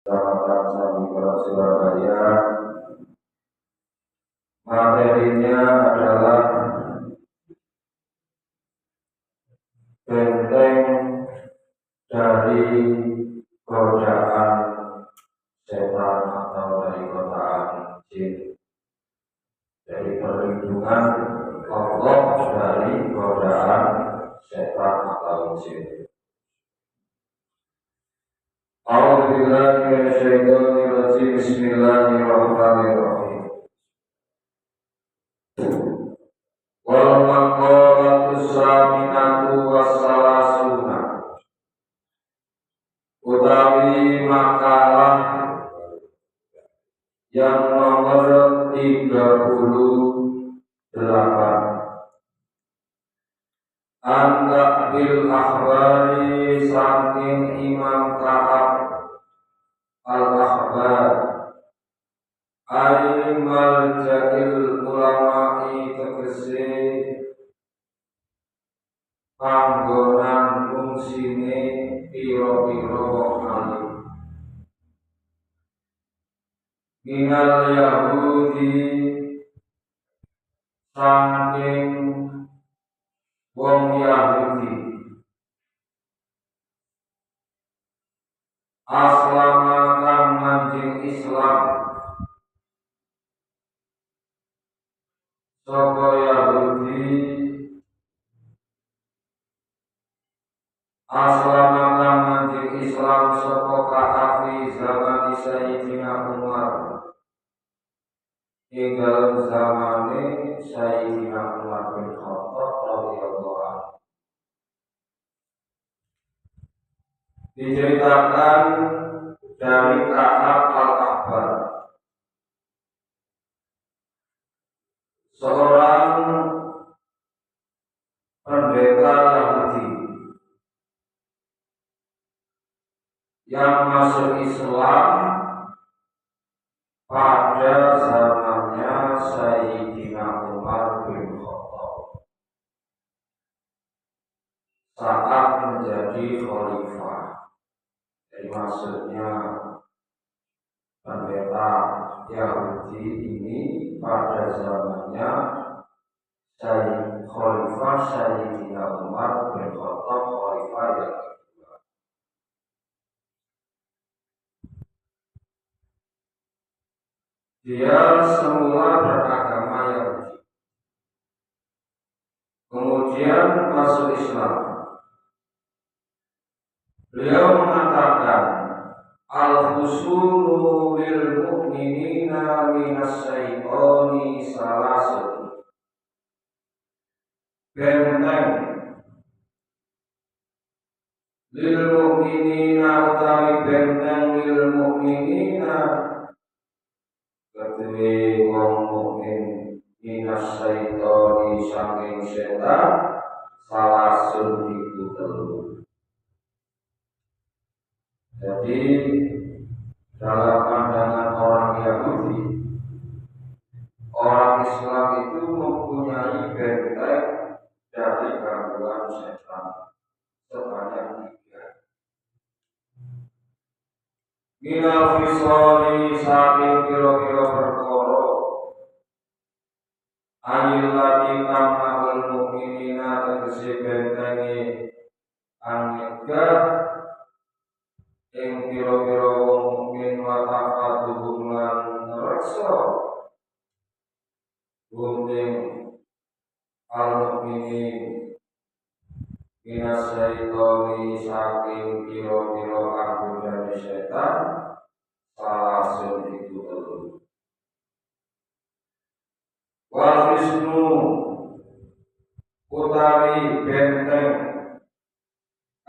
Kecamatan Sambikara Surabaya. Materinya adalah benteng dari godaan setan atau dari godaan jin. Dari perlindungan Allah dari godaan setan atau jin. A'udzubillahi minasyaitonir rajim. Bismillahirrahmanirrahim. Wal maqalatus saminatu wassalasuna, utawi makalah yang nomor 38. Anta bil akhbari, saking Imam Ka'ab al-akhbar, alimal jahil ulama'i, tegese panggonan fungsine piro-piro alim. Minal Yahudi, saking wong Yahudi, aslama kang manjing Islam, sapa Yahudi aslama kang manjing Islam sapa Ka'afi zaman Sayyidina Umar, ing dalam zamane Sayyidina Umar bin Khattab radhiyallahu anhu. Diceritakan dari Ka'ab al-Akhbar, seorang pendeta Yahudi yang masuk Islam pada zamannya Sayyidina Umar bin Khattab saat menjadi khalifah. Jadi maksudnya pendeta Yahudi ini pada zamannya Khalifah Sayyidina Umar bin Khattab, khalifah yang kedua. Dia semula beragama Yahudi, kemudian masuk Islam. Beliau mengatakan, al-husulu lil mu'minina minas syaitani salasun. Benteng lil mu'minina, utawi benteng lil mu'minina kedue wong mukmin, minas syaitani saking setan, salasun iku telu. Jadi dalam pandangan orang Yahudi, orang Islam itu mempunyai benteng dari gangguan setan sebanyak 3. Minal fisoli, saking piro-piro perkara, ayil lati tamahul mu'minina, tegesi bentengi angegah ing piro-piro wong mukmin, wa tafaduhum lan reksa gunting al-mu'minin minas syaitoni, saking piro-piro anggoda setan, salasun iku telu. Wal hisnu, utawi benteng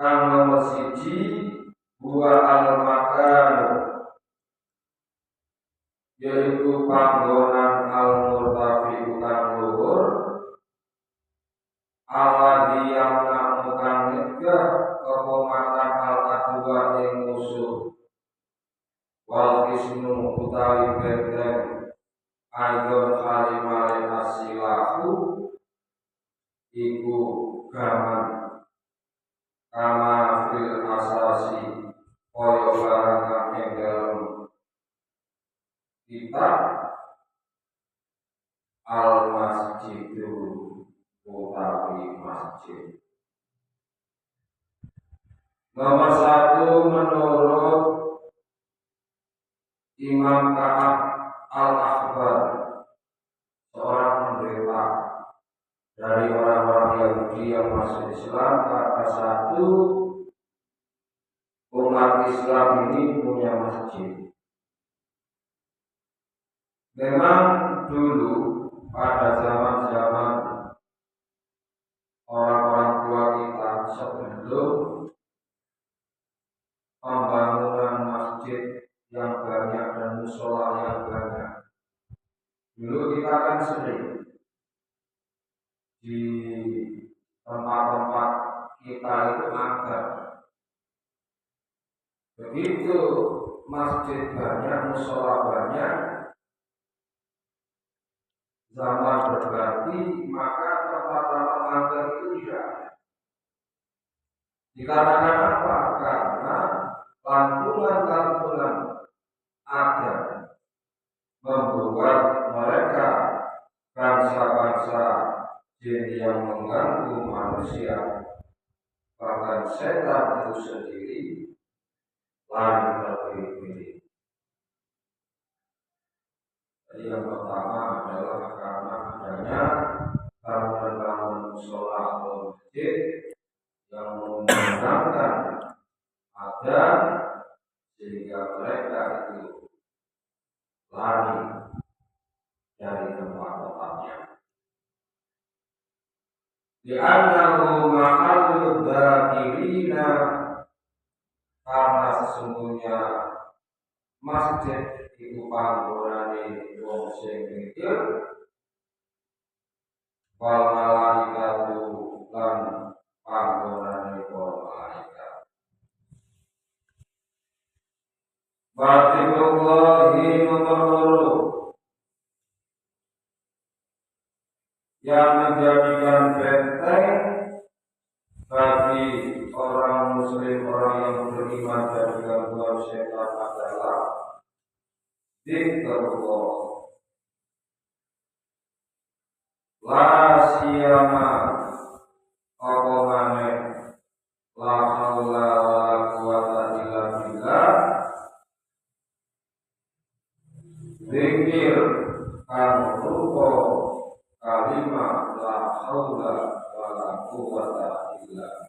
kang nomor 1, buah al-makan, yaitu panggonan al-murtafi kang luhur, alladhi yamna'u kang nyegah kepomatan al-adwa ing musuh. Wal isnu, utawi benteng aidon halimale asilahu, iku gaman kama fil asasi, koyo barang ing dalam kita al-masjidu utawi masjid. Nomor satu menurut Imam Ka'ab al-Akhbar, seorang pendeta dari orang-orang Yahudi yang masuk Islam, kata satu, umat Islam ini punya masjid. Memang dulu pada zaman-zaman orang-orang tua kita sebelum pembangunan masjid yang banyak dan musola yang banyak, dulu kita kan sering di tempat-tempat kita itu angker. Begitu masjid banyak, musola banyak, zaman berganti, maka tempat-tempat angker itu tidak ada. Dikarenakan apa? Karena lantunan-lantunan ada membuat mereka bangsa-bangsa jin yang mengganggu manusia, bahkan setan itu sendiri lari terpilih-pilih. Jadi yang pertama adalah karena adanya bangunan-bangunan musola atau masjid yang menggunakan adzan, sehingga mereka itu lari dari tempat-tempatnya. Li'annahu ma'alul dzakirina, karena sesungguhnya masjid itu panggonane wong sing mikir, wal malaikatu lan panggonane para malaikat. Batilullahi nomor loro, yang menjadikan benteng bagi orang muslim, orang yang beriman dari gangguan setan adalah zikrullah. La siyama apa maneh la haula wala quwata illa billah, zikir kang rupa kalimat la haula wala quwata illa billah.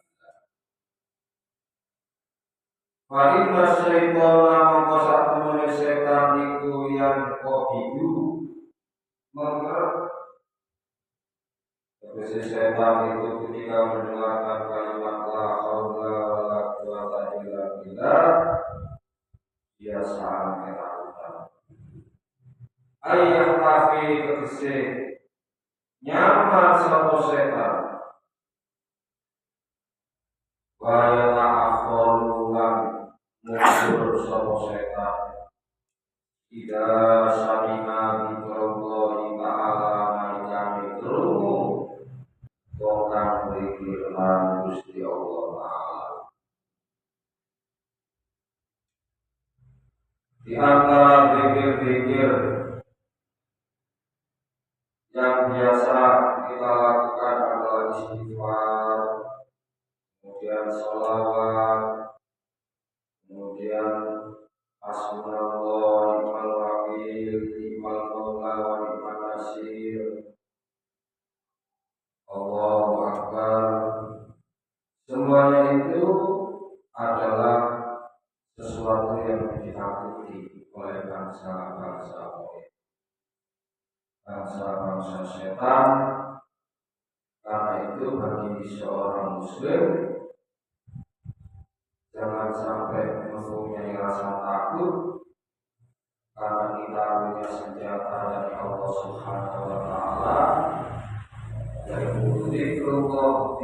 Fa inna syaitana mongko satemene setan iku yang kobidu mengkerep. Jadi setan itu ketika mendengarkan kalimat la haula wala quwata illa billah, dia sangat ketakutan. Ayat tapi tegese nyaman sapa setan. Wa yata'akhkharu lan mundur sapa setan. Ida sami'a biqaulihi ta'ala malikami krungu orang berikir lan Gusti Allah Ta'ala. Di antara zikir-zikir yang biasa kita lakukan adalah istighfar, kemudian sholawat, kemudian hasbunallah wa ni'mal wakil, ni'mal maula wa ni'man nasir, Allahu Akbar. Semuanya itu adalah sesuatu yang ditakuti oleh bangsa-bangsa setan. Karena itu bagi seorang muslim jangan sampai mempunyai rasa takut, karena kita punya senjata dari Allah Subhanahu wa Ta'ala, yaitu zikrullah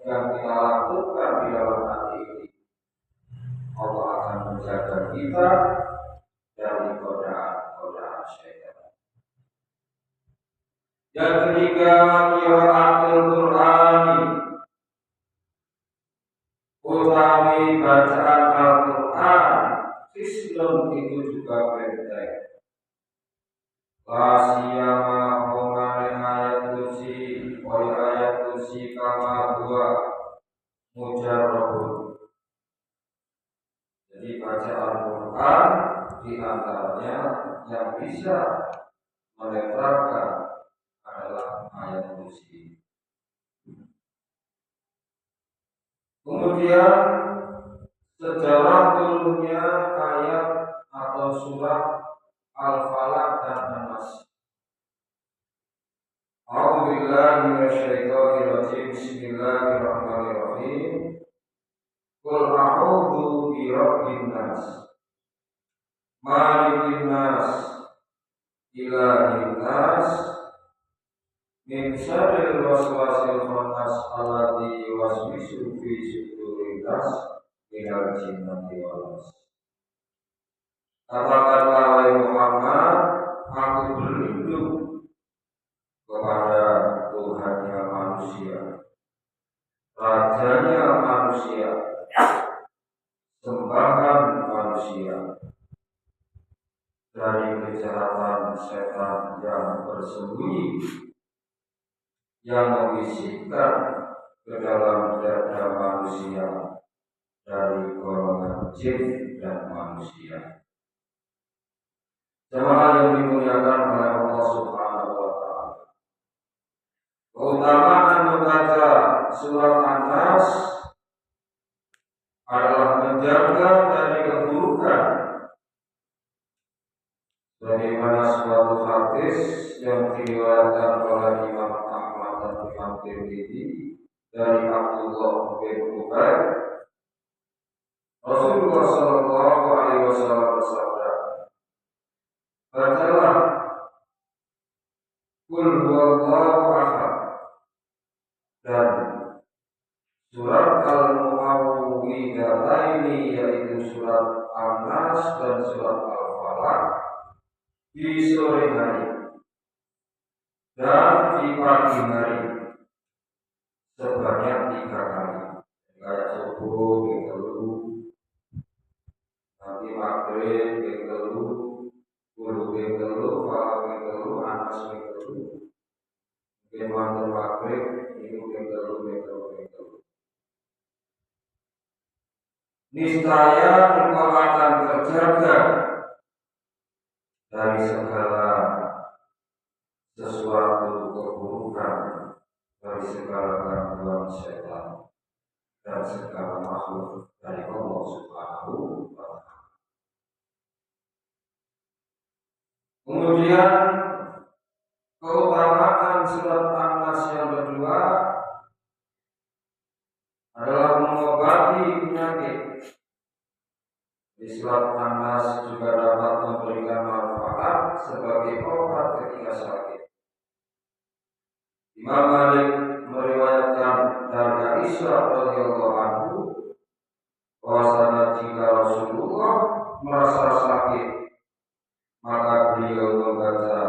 yang kita lakukan di dalam hati ini. Allah akan menjaga kita dari godaan syaitan. Yang ketiga, qiraatul Qur'ani, utawi bacaan Al-Qur'an. Islam itu juga benteng la siyama qomane ayat kursi wa ayat kursi kama huwa mujarrabun. Jadi baca Al-Quran di antaranya yang bisa menetralkan adalah ayat kursi. Kemudian sejarah turunnya ayat atau surat Al-Falaq dan An-Nas. A'udzubillahi minasyaitonirrajim. Bismillahirrahmanirrahim. Qul a'udzu birabbin nas, malikin nas, ilahin nas, min syarril waswasil khannas alladzi yuwaswisu fi sudurin nas minal jinnati wal nas. Katakanlah wahai Muhammad, aku berlindung kepada Tuhannya manusia, Rajanya manusia, sembahan manusia, dari kejahatan setan yang bersembunyi, yang membisikkan ke dalam dada manusia dari golongan jin dan manusia. Jemaah yang dimuliakan oleh Allah Subhanahu wa Ta'ala, keutamaan membaca surat An-Nas adalah menjaga dari keburukan, bagaimana suatu hadis yang diriwayatkan oleh Imam Ahmad dan Imam Tirmidzi dari Abdullah bin Ubaid, Rasulullah Shallallahu Alaihi Wasallam bersabda, bacalah Qul huwallahu ahad dan surat Al-Mu'awwidhataini, yaitu surat An-Nas dan surat Al-Falaq, di sore hari dan di pagi hari sebanyak 3 kali. Kayak subuh dulu, nanti maghrib dulu, Qul dulu, Falaq dulu, An-Nas dulu, mungkin waktu maghrib ini dulu. Niscaya engkau akan terjaga dari segala sesuatu keburukan, dari segala gangguan setan dan segala makhluk dari Allah Subhanahu wa Ta'ala. Kemudian keutamaan surat An-Nas yang kedua adalah mengobati penyakit. Di surat An-Nas juga dapat memberikan manfaat sebagai obat ketika sakit. Imam Malik meriwayatkan dari Aisyah radhiyallahu anhu bahwasanya jika Rasulullah merasa sakit, maka beliau membaca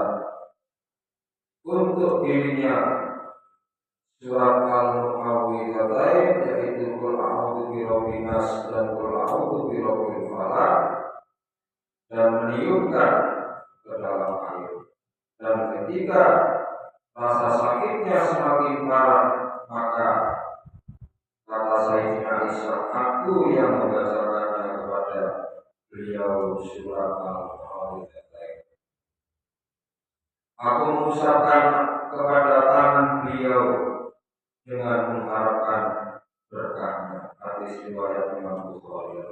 untuk dirinya surat Al-Mu'awwidhatain, yaitu Qul a'udzu birabbin nas dan Qul a'udzu birabbil falaq, dan meniupkan ke dalam air. Dan ketika rasa sakitnya semakin parah, maka kata Sayyidina Aisyah, aku yang membacakannya kepada beliau surat Al-Mu'awwidhatain. Aku mengusapkan kepada tangan beliau dengan mengharapkan berkahnya. Hadis riwayat Imam Bukhari.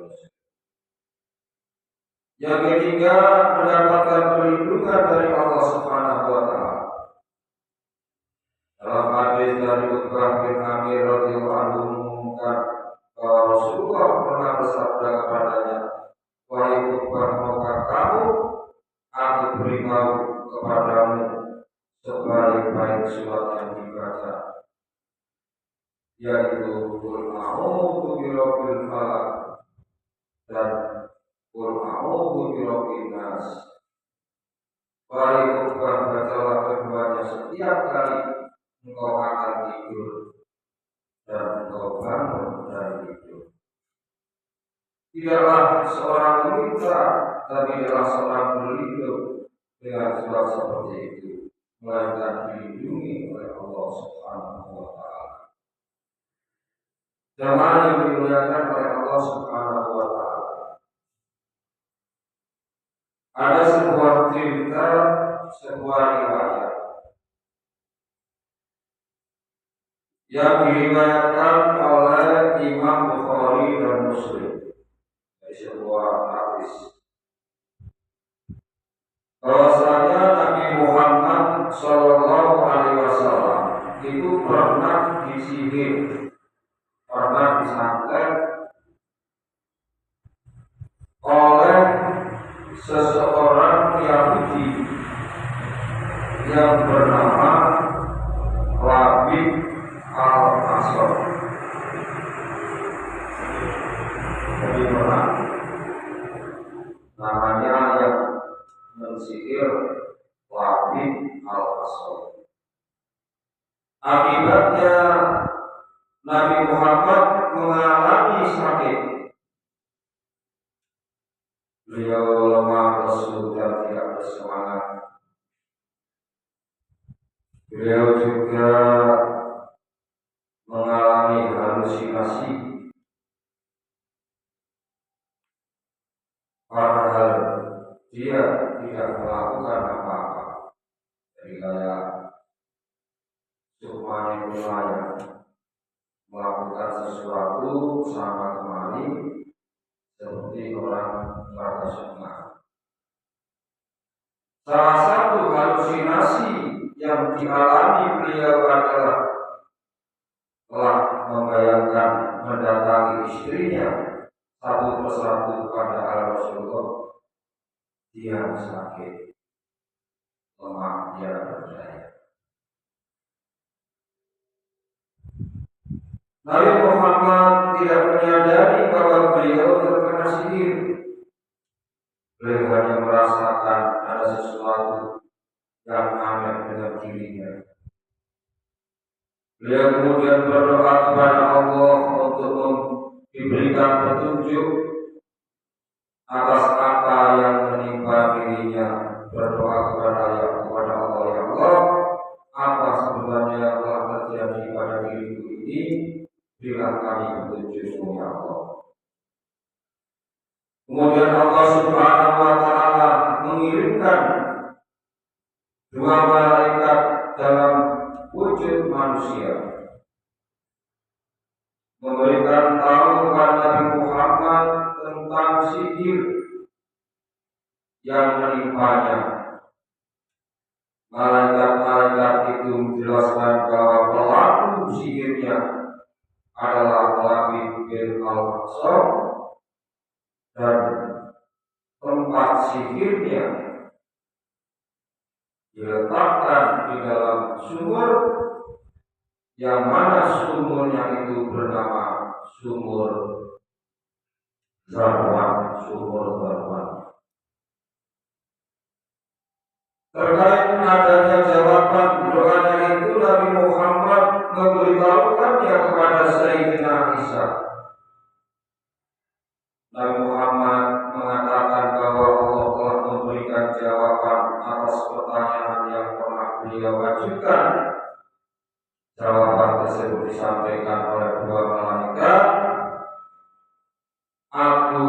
Yang ketiga, mendapatkan perlindungan dari Allah Subhanahu wa Ta'ala. Dalam hadis dari Uqbah bin Amir radhiyallahu anhu mengumumkan bahwa Rasulullah pernah bersabda kepadanya, wahai Uqbah, maukah kamu aku beritahu kepadamu sebaik-baik surat yang dibaca, yaitu Qul a'udzu birabbil falaq dan Qul a'udzu birabbin nas. Wahai Uqbah, bacalah keduanya setiap kali engkau akan tidur dan engkau bangun dari tidur. Tidaklah seorang meminta, tapi adalah seorang berlindung dengan sebab seperti itu, melainkan dilindungi oleh Allah Subhanahu wa Ta'ala. Jamaah yang dimuliakan oleh Allah Subhanahu wa Ta'ala. Ada sebuah cerita, sebuah riwayat yang diriwayatkan oleh Imam Bukhari dan Muslim dari sebuah hadis bahwasanya Nabi Muhammad Shallallahu Alaihi Wasallam itu pernah disihir, pernah disantet oleh seseorang Yahudi yang bernama Labid al-Aswad. Jadi pernah namanya yang mensihir Labid al-Aswad. Akibatnya Nabi Muhammad mengalami sakit. Beliau lemah lesu dan tidak bersemangat. Beliau juga mengalami halusinasi, padahal dia tidak melakukan apa-apa. Jadi kayak sukmanya melakukan sesuatu sama kemari seperti orang warga sukma. Salah satu halusinasi yang dialami beliau adalah telah membayangkan mendatangi istrinya satu persatu pada Rasulullah. Dia sakit, lemah, dia berdaya. Nabi Muhammad tidak menyadari bahwa beliau terkena sihir. Beliau hanya merasakan ada sesuatu yang aneh dengan dirinya. Beliau kemudian berdoa kepada Allah untuk diberikan petunjuk atas apa yang menimpa dirinya. Berdoa kepada Allah, ya Allah, apa sebenarnya yang telah terjadi pada diriku ini? Berilah kami petunjuk-Mu, ya Allah. Kemudian Allah Subhanahu wa Ta'ala mengirimkan dua malaikat dalam wujud manusia, memberikan tahu kepada Nabi Muhammad tentang sihir yang menimpanya. Malaikat-malaikat itu menjelaskan bahwa pelaku sihirnya adalah Labid bin al-Aswad dan tempat sihirnya diletakkan di dalam sumur yang mana sumurnya itu bernama sumur Zarwan. Terkait adanya jawaban doanya itu, Nabi Muhammad memberitahukannya kepada Sayyidina Isa. Nabi Muhammad mengatakan bahwa Allah telah memberikan jawaban atas pertanyaan yang pernah beliau ajukan. Jawaban tersebut disampaikan oleh dua malaikat. Aku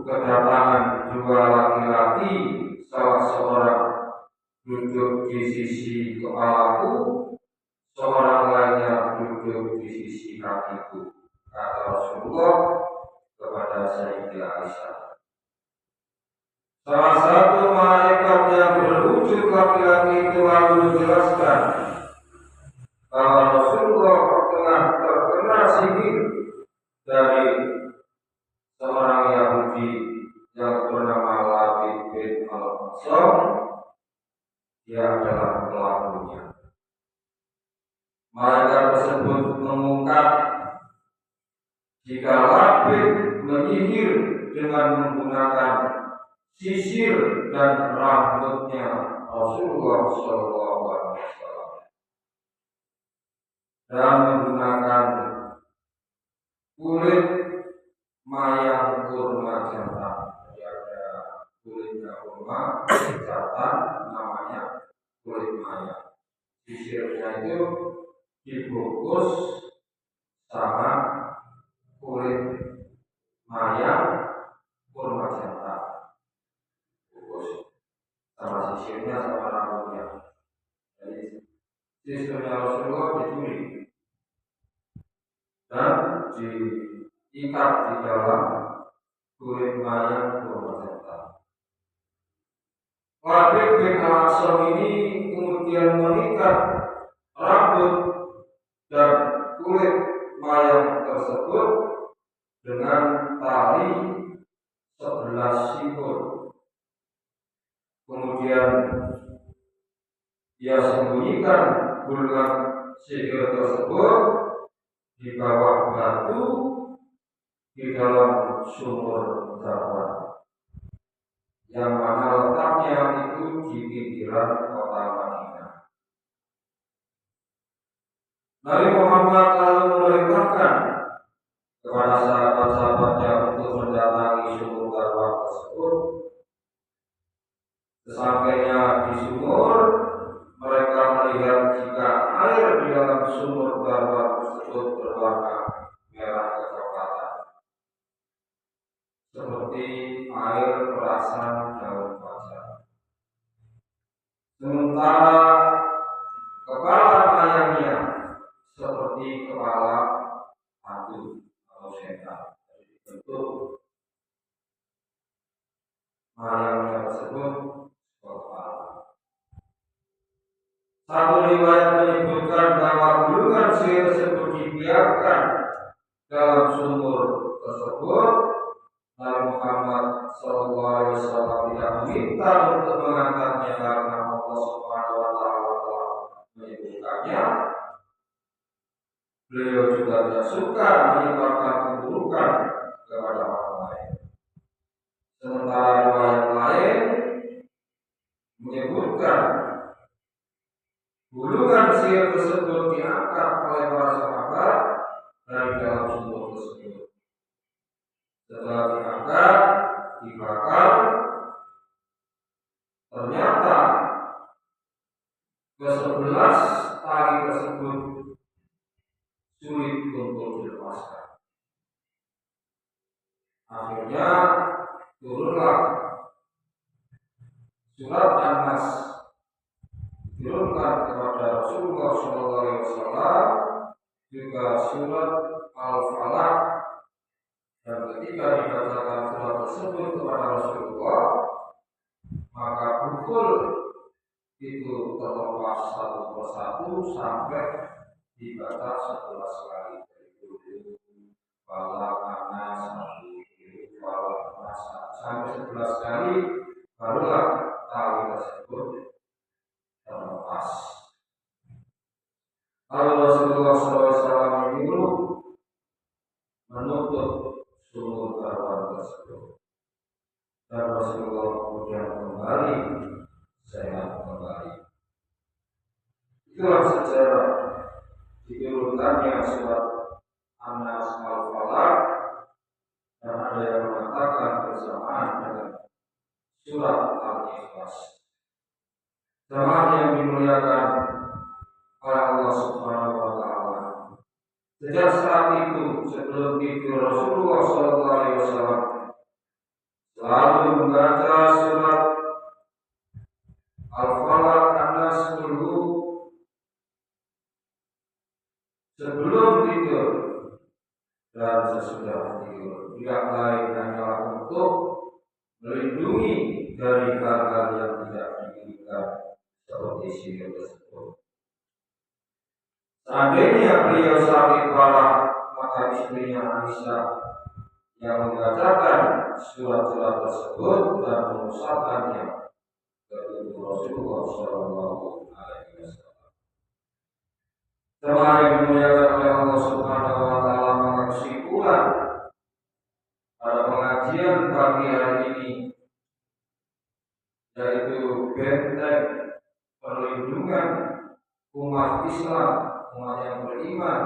kedatangan dua laki-laki, salah seorang duduk di sisi kepalaku, seorang lainnya duduk di sisi kakiku, kata Rasulullah kepada Sayyidah Aisyah. Salah satu malaikat yang berwujud laki-laki itu lalu menjelaskan bahwa Rasulullah telah terkena sihir dari seorang Yahudi yang bernama Labid bin al-Aswad. Dia adalah pelakunya. Malaikat tersebut mengungkap jika Labid menyihir dengan menggunakan sisir dan rambutnya Rasulullah SAW dan menggunakan kulit mayang kurma jantan. Jadi ada kulitnya kurma jantan, sisirnya itu dibungkus sama kulit mayang pun magenta, bungkus sama sisirnya sama rambutnya. Jadi sisirnya Rasulullah dicuri dan diikat di dalam kulit mayang pun magenta. Wabib bin Al-Asam ini kemudian mengikat rambut dan kulit mayang tersebut dengan tali 11 siput. Kemudian ia sembunyikan gulungan sihir tersebut di bawah batu di dalam sumur Darwan, yang mana letaknya itu di pinggiran kota Madinah. Nabi Muhammad lalu memerintahkan kepada sahabat-sahabatnya untuk mendatangi sumur Darwan tersebut. Sesampainya di sumur, mereka melihat jika air di dalam sumur Darwan tersebut berwarna merah kecoklatan, seperti air perasan daun pacar. Sementara kepala mayangnya seperti kepala hantu atau setan. Bentuk mayangnya tersebut kepala. Satu riwayat menyebutkan bahwa gulungan sihir tersebut dibiarkan dalam sumur tersebut. Nabi Muhammad SAW tidak meminta untuk mengangkatnya karena Allah Subhanahu wa Ta'ala telah menyebutkannya. Beliau juga tidak suka menyebabkan keburukan kepada orang lain. Sementara riwayat lain menyebutkan gulungan sihir tersebut diangkat oleh para sahabat dari dalam sumur tersebut. Setelah diangkat, dibakar, ternyata ke-11 tali tersebut sulit untuk dilepaskan. Akhirnya turunlah surat An-Nas, diturunkan kepada Rasulullah SAW, juga surat Al-Falaq. Dan ketika dibacakan surat tersebut kepada Rasulullah, maka pukul itu terlepas satu persatu sampai dibaca 11 kali. Sampai 11 kali barulah tali tersebut terlepas. Lalu Rasulullah SAW menyuruh menutup sumur Darwan tersebut, dan Rasulullah kemudian kembali sehat kembali. Itulah sejarah diturunkannya surat An-Nas Al-Falaq, dan ada yang mengatakan bersamaan dengan surat Al-Ikhlas. Jamaah yang dimuliakan oleh Allah Subhanahu wa Ta'ala, sejak saat itu sebelum tidur Rasulullah SAW selalu membaca surat Al-Falaq, An-Nas dulu sebelum tidur dan sesudah tidur. Tidak lain hanyalah untuk melindungi dari hal-hal yang tidak diinginkan seperti sihir tersebut. Seandainya beliau sakit parah, maka istrinya Aisyah yang membacakan surat-surat tersebut dan mengusapkannya ke tubuh Rasulullah SAW. Jemaah yang dimuliakan oleh Allah Subhanahu wa Ta'ala, maka kesimpulan pada pengajian pagi hari ini yaitu benteng perlindungan umat Islam, umat yang beriman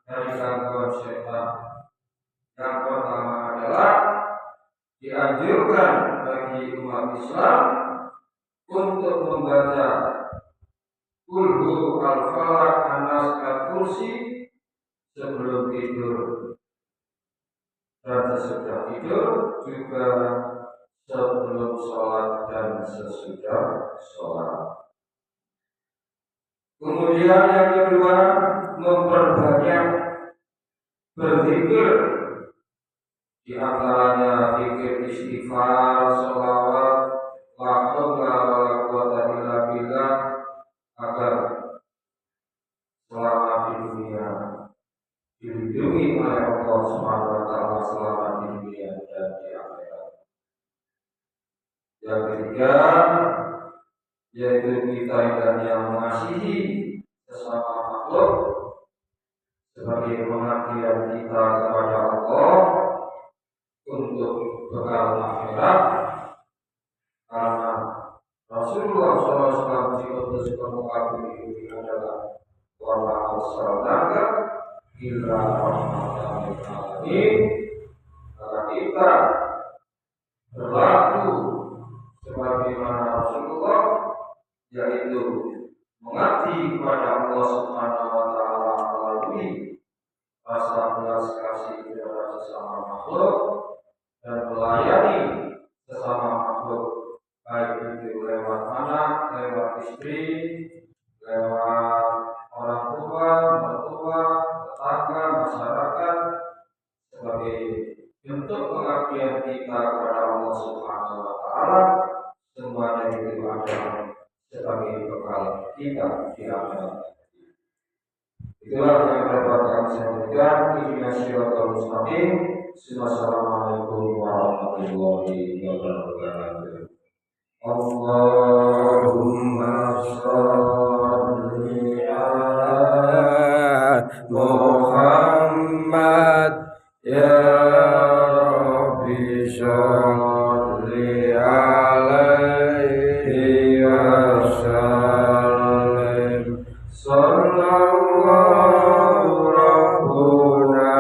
dari gangguan setan. Yang pertama adalah dianjurkan bagi umat Islam untuk membaca kulhu al-falak anas al-kursi sebelum tidur dan sesudah tidur, juga sebelum sholat dan sesudah sholat. Kemudian yang kedua, memperbanyak berzikir, di antaranya zikir istighfar, sholawat, la haula wala quwwata illa billah, agar selama di dunia dilindungi oleh Allah Subhanahu wa taala selama di dunia dan di akhirat. Yang ketiga, yaitu kita yang mengasihi sesama makhluk sebagai pengabdian kita kepada Allah untuk bekal akhirat, karena Rasulullah SAW diutus ke muka bumi ini adalah wa ma arsalnaka illa rahmatan lil alamin. Maka kita berlaku sebagaimana Rasulullah, yaitu mengabdi kepada Allah Subhanahu wa taala melalui rasa belas kasih kepada sesama makhluk dan melayani sesama makhluk, baik itu lewat anak, lewat istri, lewat orang tua, mertua, tetangga, masyarakat, sebagai bentuk pengabdian kita kepada Allah Subhanahu wa taala. Semuanya itu adalah sebagai bekal kita di akhirat. Itulah yang dapat kami sampaikan. Ihdinas siratal mustaqim. Assalamualaikum warahmatullahi wabarakatuh. Allahumma sholli ala Muhammad ya Rabbi sholli alaihi wasallim. Sallallahu rabbuna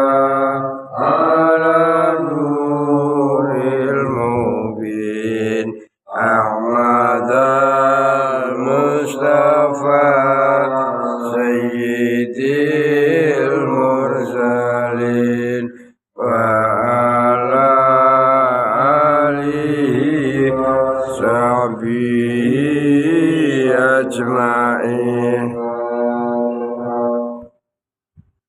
ala nuril mubin Ahmad al-Mustafa Sayyidil Mursalin wa ala alihi sahbihi ajma'in.